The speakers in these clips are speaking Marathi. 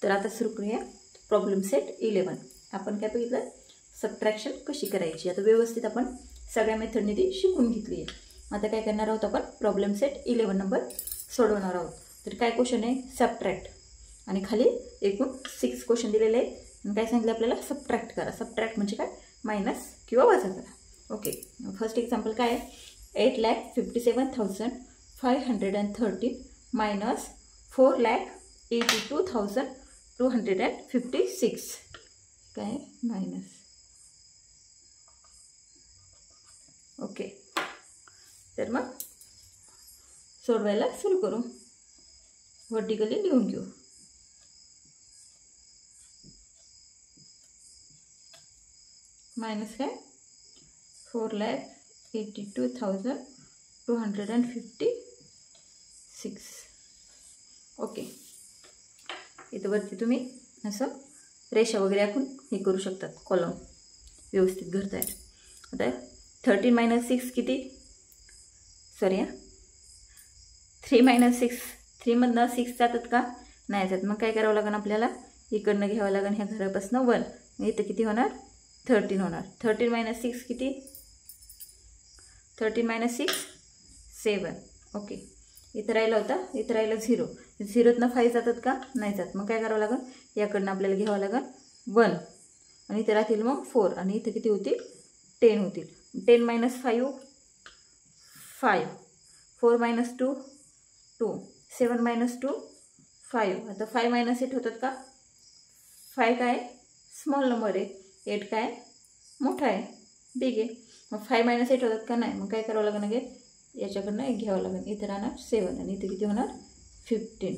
तर आता सुरू करूया प्रॉब्लेम सेट 11. आपण काय बघितलं, सबट्रॅक्शन कशी करायची. आता व्यवस्थित आपण सगळ्या मेथडने ती शिकून घेतली आहे. आता काय करणार आहोत, आपण प्रॉब्लेम सेट 11 नंबर सोडवणार आहोत. तर काय क्वेश्चन आहे, सबट्रॅक्ट, आणि खाली एकूण 6 क्वेश्चन दिलेले आहेत. आणि काय सांगितलं आपल्याला, सबट्रॅक्ट करा. सबट्रॅक्ट म्हणजे काय, मायनस किंवा वजा करा. ओके, फर्स्ट एक्झाम्पल काय आहे, 8,57,513 मायनस 4,82,256 काय मायनस. ओके, तर मग सोडवायला सुरू करू. व्हर्टिकली लिहून घेऊ. मायनस काय, 4,82,256. ओके, इथं वरती तुम्ही असं रेषा वगैरे आखून हे करू शकतात, कॉलम व्यवस्थित घरता आहे. आता 13 - 6 किती, सॉरी 3 - 6, 3 मधनं 6 जातात का, नाही जात. मग काय करावं लागेल आपल्याला, इकडनं घ्यावं लागेल ह्या घरापासून 1. इथं किती होणार, 13 होणार. 13 - 6 किती, 13 - 6 7. ओके, इथं राहिलं होतं, इथं राहिलं 0. 0तनं 5 जातात का, नाही जात. मग काय करावं लागेल, याकडनं आपल्याला घ्यावं लागेल 1, आणि इथं राहतील मग 4, आणि इथं किती होतील, 10 होतील. 10 - 5 5, 4 - 2 2, 7 - 2 5. आता 5 - 8 होतात का, 5 काय स्मॉल नंबर आहे, 8 काय मोठा आहे, बिग आहे. मग 5 - 8 होतात का, नाही. मग काय करावं लागेल, अगेन याच्याकडनं एक घ्यावं लागेल. इथं राहणार 7, आणि इथं किती होणार 15.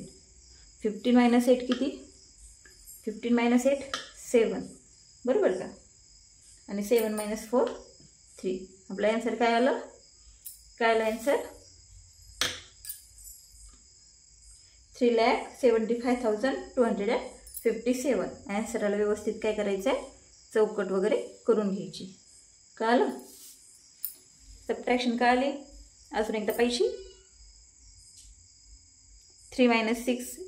15 - 8 किती, 15 - 8 7, बरोबर का. आणि 7 - 4 3. आपला आन्सर काय आलं, काय आलं आन्सर, 3,75,257. आन्सरला व्यवस्थित काय करायचं आहे, चौकट वगैरे करून घ्यायची. कळालं, सबट्रॅक्शन कळाली. अजून एकदा पाहिजे. 3 - 6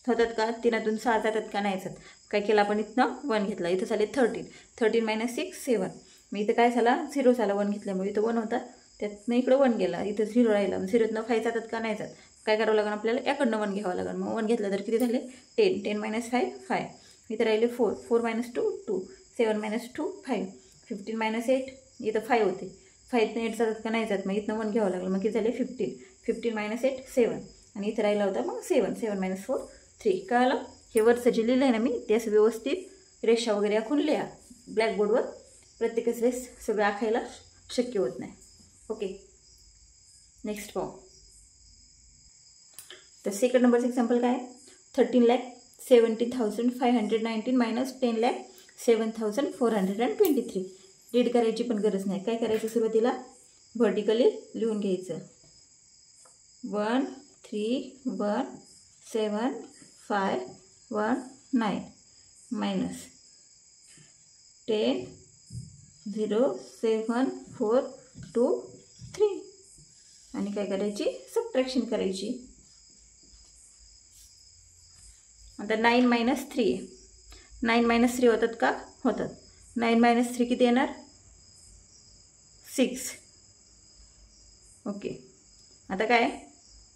होतात का, 3तून 6 जातात का, नाही जात. काय केलं आपण, इथनं 1 घेतला, इथं झाले 13. 13 - 6 7. मग इथं काय झाला, 0 झाला 1 घेतल्यामुळे. इथं 1 होता, त्यातनं इकडं 1 गेला, इथं 0 राहिला. 0तनं 5 जातात का, नाही जात. काय करावं लागेल आपल्याला, याकडनं 1 घ्यावं लागेल. मग 1 घेतलं तर किती झाले 10. 10 - 5 5. इथं राहिले 4. 4 - 2 2. 7 - 2 5. 15 - 8 इथं 5 होते, 5तनं 8 जातात का, नाही जात. मग इथनं 1 घ्यावं लागलं. मग किती झाले 15. 15 - 8 7. आणि इथं राहिला होता मग 7. 7 - 4 3. कळालं. हे वरचं जे लिहिलं आहे ना मी, ते असं व्यवस्थित रेषा वगैरे आखून लिहा ब्लॅकबोर्डवर. प्रत्येकच वेळेस सगळं आखायला शक्य होत नाही. ओके, नेक्स्ट पाहू. तर सेकंड नंबरचं एक्झाम्पल काय, 13,70,519 मायनस 10,07,423. रीड करायची पण गरज नाही. काय करायचं, सुरुवातीला व्हर्टिकली लिहून घ्यायचं. 1 3 1 7 5 1 9 मायनस 10 0 7 4 2 3. आणि काय करायची, सबट्रॅक्शन करायची. आता 9 - 3. 9 - 3 होतात का, होतात. 9 - 3 किती येणार, 6. ओके, आता काय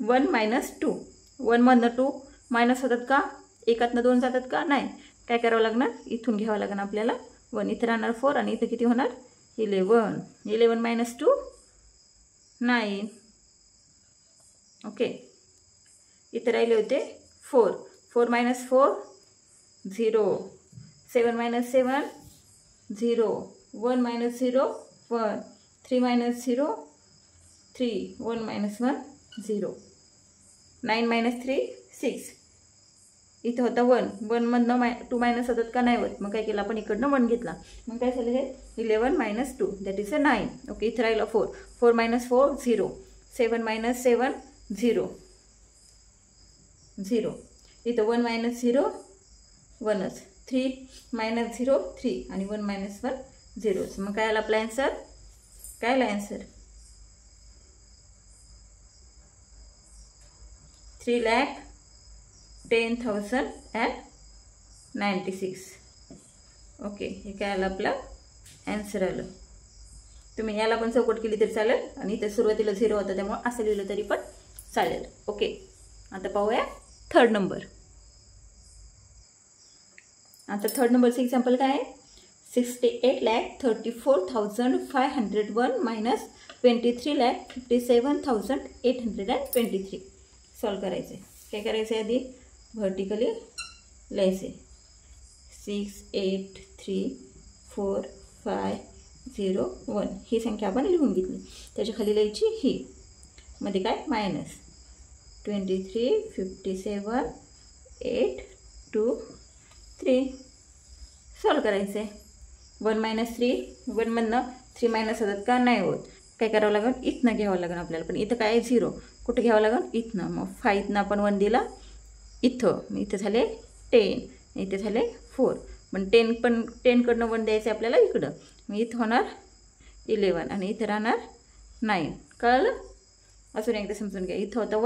1 - 2. 1 मधनं 2 मायनस होतात का, एकातनं 2 जातात का, नाही. काय करावं लागणार, इथून घ्यावं लागणार आपल्याला 1. इथं राहणार 4, आणि इथं किती होणार 11. 11 - 2 9. ओके, इथं राहिले होते 4. 4 - 4 0. 7 - 7 0. 1 - 0 1. 3 - 0 3. 1 - 1 0. 9 - 3 6. इथं होता 1. 1 मधनं 2 मायनस होतात का, नाही होत. मग काय केलं आपण, इकडनं 1 घेतला. मग काय झालं, हे 11 - 2 दॅट इज 9. ओके, इथं राहिलं 4. 4 - 4 0. 7 - 7 0 0. इथं 1 - 0 1च. 3 - 0 3. आणि 1 - 1 0. मग काय आला आपला आन्सर, काय आला आन्सर, 3,10,000 96. ओके, हे काय आलं आपलं ॲन्सर आलं. तुम्ही याला पण चौकट केली तरी चालेल आणि इथे सुरुवातीला 0 होता त्यामुळे असं लिहिलं तरी पण चालेल. ओके, आता पाहूया थर्ड नंबर. आता थर्ड नंबरचं एक्झाम्पल काय आहे? 68,34,501 मायनस 23,57,823. सॉल्व करायचं आहे. काय करायचं आहे? आधी व्हर्टिकली लिहायचं आहे. 6834,501 ही संख्या आपण लिहून घेतली. त्याच्या खाली लिहायची ही, मध्ये काय मायनस 23,57,823. सॉल्व करायचं आहे. 1 - 3, 1 मधनं 3 मायनस होतात का? नाही होत. काय करावं लागेल? इथनं घ्यावं लागेल आपल्याला. पण इथं काय आहे? 0. कुठं घ्यावं लागेल? इथनं. मग 5 इथनं आपण 1 दिला इथं. मग इथं झाले 10, इथे झाले 4. पण 10 कडनं 1 द्यायचं आपल्याला इकडं. मग इथं होणार 11 आणि इथं राहणार 9. कळलं? अजून एकदा समजून घ्या. इथं होता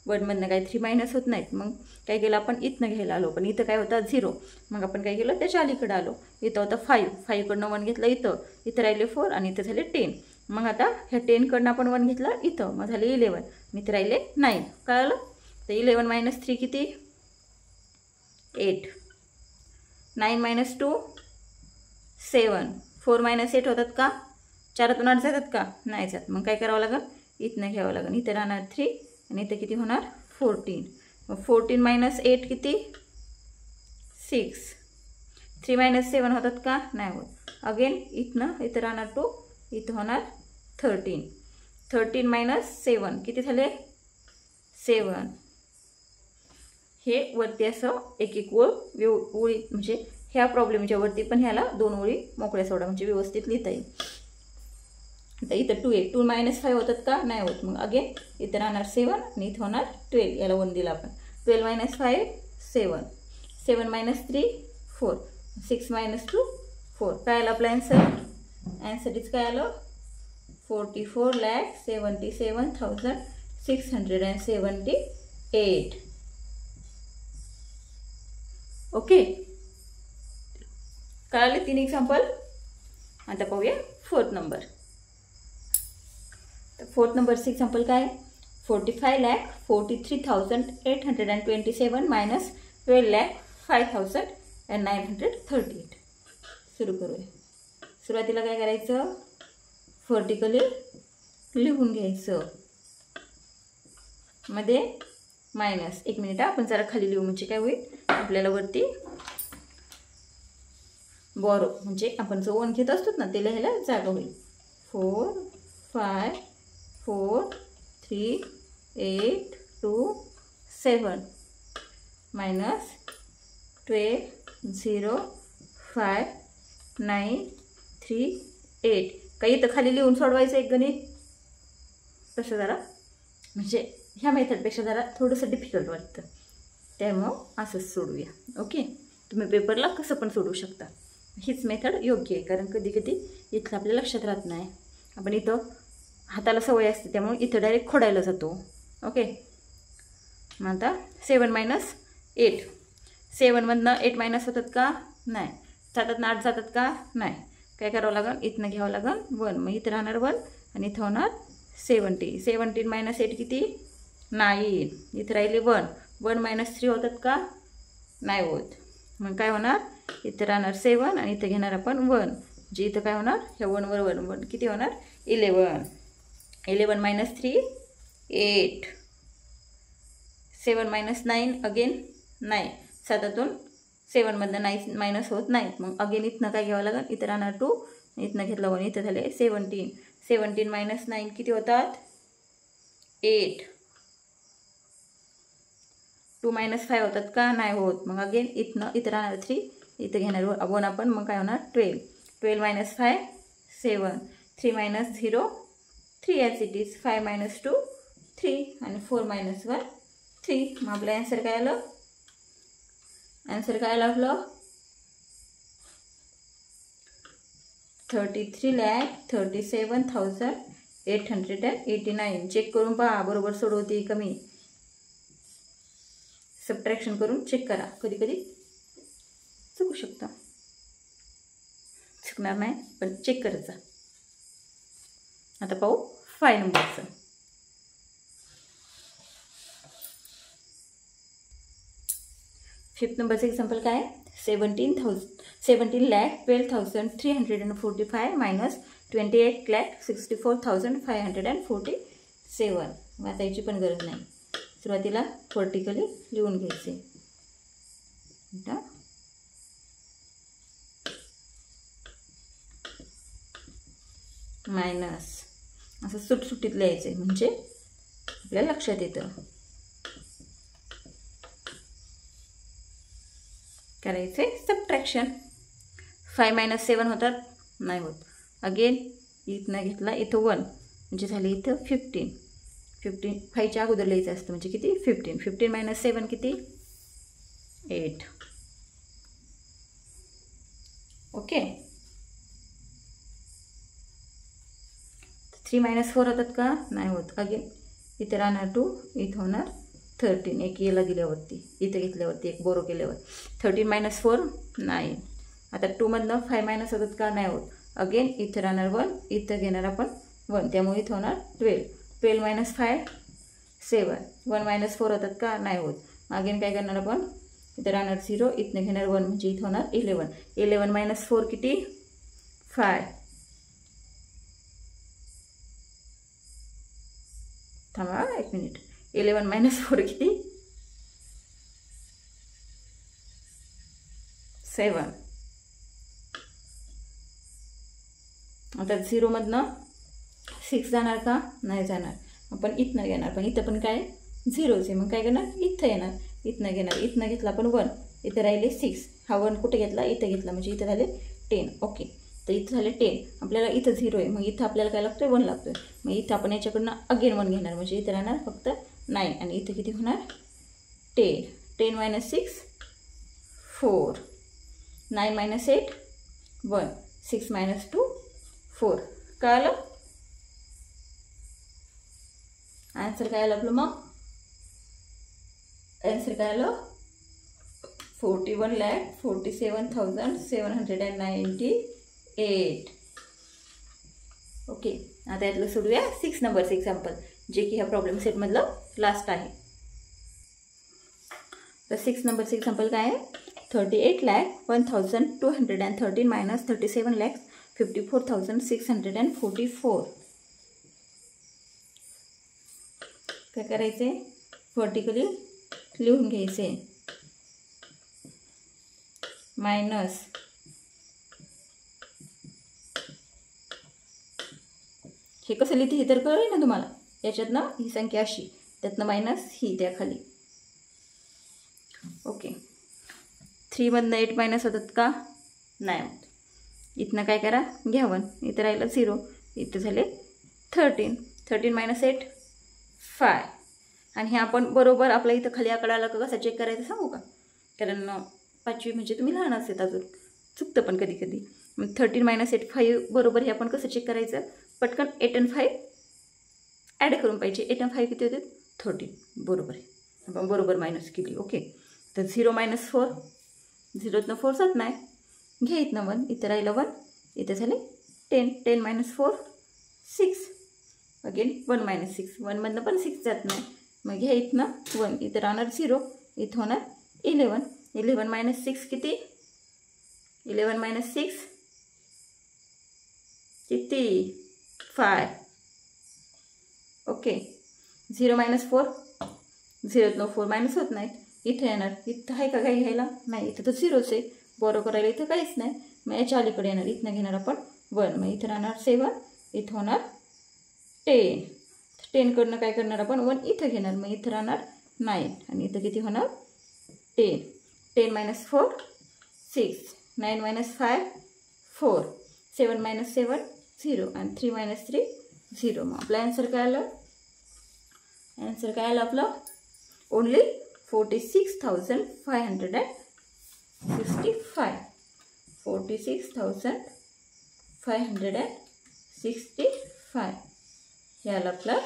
1 मधनं काही 3 मायनस होत नाहीत. मग काय केलं आपण? इथनं घ्यायला आलो. पण इथं काय होतं? 0. मग आपण काय केलं? त्याच्या अलीकडं आलो. इथं होतं 5 कडनं 1 घेतलं इथं राहिले 4 आणि इथं झाले 10. मग आता ह्या 10 कडनं आपण 1 घेतलं इथं, मग झाले 11 आणि इथं राहिले 9. कळलं? तर 11 - 3 किती? 8. 9 - 2 7. 4 - 8 होतात का? 4तून 8 जातात का? नाही जात. मग काय करावं लागेल? इथनं घ्यावं लागेल. इथं राहणार 3 आणि इथं किती होणार? 14. मग 14 - 8 किती? 6. 3 - 7 होतात का? नाही होत. अगेन इथं राहणार 2, इथं होणार 13. 13 - 7 किती झाले? 7. हे वरती असं एक ओळ ओळी, म्हणजे ह्या प्रॉब्लेमच्या वरती पण ह्याला 2 ओळी मोकळ्या सोडा, म्हणजे व्यवस्थित लिहिता येईल. आता इथं 2 आहे. 2 - 5 होतात का? नाही होत. मग अगेन इथं राहणार 7 आणि इथं होणार 12. याला 1 दिला आपण. 12 - 5 7. 7 - 3 4. 6 - 2 4. काय आलं आपलं ॲन्सर? ॲन्सर इज काय आलं? 44,77,678. ओके, कळाले 3 एक्झाम्पल. आता पाहूया फोर्थ नंबर. तर फोर्थ नंबरचं एक्झाम्पल काय? 45,43,827 मायनस 12,05,938. सुरू करूया. सुरुवातीला काय करायचं? व्हर्टिकली लिहून घ्यायचं, मध्ये मायनस. 1 मिनिट आपण जरा खाली लिहू, म्हणजे काय होईल? आपल्याला वरती बॉरो, म्हणजे आपण जो 1 घेत असतो ना ते लिहायला जागा होईल. 4 5 4 3 8 2 7 मायनस 12 0 5 9 3 8. काही इथं खाली लिहून सोडवायचं एक गणित. तसं जरा म्हणजे ह्या मेथडपेक्षा जरा थोडंसं डिफिकल्ट वाटतं, त्यामुळं असंच सोडूया. ओके, तुम्ही पेपरला कसं पण सोडवू शकता. हीच मेथड योग्य आहे, कारण कधी कधी इथं आपल्या लक्षात राहत नाही. आपण इथं हाताला सवय असते त्यामुळे इथं डायरेक्ट खोडायला जातो. ओके, मग आता 7 - 8. 7 मधनं 8 मायनस होतात का? नाही. 7 8 जातात का? नाही. काय करावं लागेल? इथनं घ्यावं लागेल 1. मग इथं राहणार 1 आणि इथं होणार 17. 17 - 8 किती? 9. इथं राहिले 1. 1 - 3 होतात का? नाही होत. मग काय होणार? इथं राहणार 7 आणि इथं घेणार आपण 1. जे इथं काय होणार? ह्या 1 वर 1 किती होणार? 11. 11 - 3 8. 7 - 9 अगेन नाही. 7तून 7 मधनं 9 मायनस होत नाहीत. मग अगेन इथनं काय घ्यावं लागेल? इथं राहणार 2, इथनं घेतलं 1, इथं झाले 17. 17 - 9 किती होतात? 8. 2 - 5 होतात का? नाही होत. मग अगेन इथं राहणार 3, इथं घेणार 1 आपण. मग काय होणार? 12. 12 - 5 7. 3 - 0 3 ॲज इट इज. 5 - 2 3 आणि 4 - 1 3. मग आपलं ॲन्सर काय आलं? ॲन्सर काय आलं आपलं? 33,37,889. चेक करून पहा, बरोबर सोडवते कमी. सबट्रॅक्शन करून चेक करा. कधी कधी चुकू शकता, चुकणार नाही पण चेक करायचा. आता पाहू 5 नंबरचं. फिफ्थ नंबरचं एक्झाम्पल काय आहे? 17,12,345 मायनस 28,64,547. वाचायची पण गरज नाही. सुरुवातीला व्हर्टिकली लिहून घ्यायचे. मायनस असं सुटसुटीत लिहायचे म्हणजे आपल्याला लक्षात येतं. करायचे सबट्रॅक्शन. 5 - 7 होतात, नाही होत. अगेन इथनं घेतला, इथं 1 म्हणजे झाले इथं 15. 5च्या अगोदर लिहायचं असतं म्हणजे किती 15. 15 - 7 किती 8. ओके. 3 - 4 होतात का, नाही होत. अगेन इथं राहणार 2, इथं होणार 13. एक याला दिल्यावरती, इथं घेतल्यावरती एक बोरो केल्यावर 13 - 4 9. आता 2 मधनं 5 मायनस होतात का, नाही होत. अगेन इथं राहणार 1, इथं घेणार आपण 1, त्यामुळे इथं होणार 12. 12 - 5 7. 1 - 4 होतात का, नाही होत. अगेन काय करणार आपण, इथं राहणार 0, इथनं घेणार 1 म्हणजे इथं होणार 11. 11 - 4 किती 5. थांबा 1 मिनिट. 11 - 4 किती 7. आता 0 मधनं 6 जाणार का, नाही जाणार. आपण इथनं घेणार, पण इथं पण काय 0च आहे. मग काय करणार, इथं येणार, इथनं घेणार, इथनं घेतला आपण 1, इथं राहिले 6. हा 1 कुठे घेतला, इथं घेतला म्हणजे इथं झाले 10. ओके. तर इथं झाले 10. आपल्याला इथं 0 आहे, मग इथं आपल्याला काय लागतोय 1 लागतोय. मग इथं आपण याच्याकडनं अगेन 1 घेणार म्हणजे इथं राहणार फक्त 9 आणि इथं किती होणार 10. 10 - 6 4. 9 - 8 1. 6 - 2 4. कळलं. आन्सर काय आलं आपलं, मग आन्सर काय आलं 41,47,798. ओके. आता यातलं सोडूया 6 नंबरचं एक्झाम्पल, जे की ह्या प्रॉब्लेम सेटमधलं लास्ट आहे. तर 6 नंबरचं एक्झाम्पल काय आहे, 38,01,213 मायनस 37,54,644. काय करायचे, व्हर्टिकली लिहून घ्यायचे. मायनस हे कसं लिहिते हे तर कळेल ना तुम्हाला. याच्यातनं ही संख्या अशी, त्यातनं मायनस ही त्या खाली. ओके. 3 मधनं 8 मायनस होतात का, नाही होत. इथनं काय करा, घ्या 1, इथं राहिलं 0, इथं झाले 13. 13 - 8 5. आणि हे आपण बरोबर आपल्या इथं खाली आकडा आला का कसा चेक करायचं सांगू का, कारण 5वी म्हणजे तुम्ही लहान असेल अजून, चुकतं पण कधी कधी. मग 13 - 8 5 बरोबर हे आपण कसं चेक करायचं, पटकन 8 आणि 5 ॲड करून पाहिजे. 8 आणि 5 किती होते 13. बरोबर आहे, आपण बरोबर मायनस केली. ओके. तर 0 - 4, 0तनं 4 जात नाही, घ्या इथनं 1, इथं राहिलं 1, इथं झाले 10. 10 - 4 6. अगेन 1 - 6, 1 मधनं पण 6 जात नाही, मग घ्या इथनं 1, इथं राहणार 0, इथं होणार 11. 11 - 6 किती 11 - 6 किती 5. ओके. 0 - 4, 0तनं 4 मायनस होत नाहीत, इथं येणार. इथं आहे का काही घ्यायला, नाही, इथं तर 0च आहे. बरं करायला इथं काहीच नाही, मग याच्या अलीकडे येणार, इथनं घेणार आपण 1, मग इथं राहणार 7, इथं होणार 10. 10 कडनं काय करणार आपण 1 इथं घेणार, मग इथं राहणार 9 आणि इथं किती होणार 10. 10 - 4 6. 9 - 5 4. 7 - 7 0 आणि 3 - 3 0. मग आपलं आन्सर काय आलं, आन्सर काय आलं आपलं ओनली 46,565. 46,565 हे आलं आपलं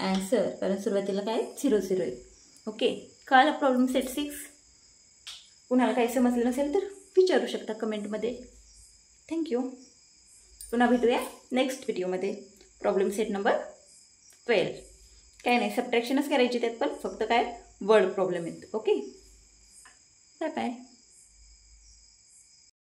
आन्सर, कारण सुरुवातीला काय 0 0 आहे. ओके. कळालं प्रॉब्लेम सेट 6. कुणाला काही समजलं नसेल तर विचारू शकता कमेंटमध्ये. थँक्यू. पुन्हा भेटूया नेक्स्ट व्हिडिओमध्ये. Problem set number 12. काय नाही, सबट्रॅक्शनच करायची त्यात, पण फक्त काय वर्ड प्रॉब्लेम आहेत. Okay, bye bye.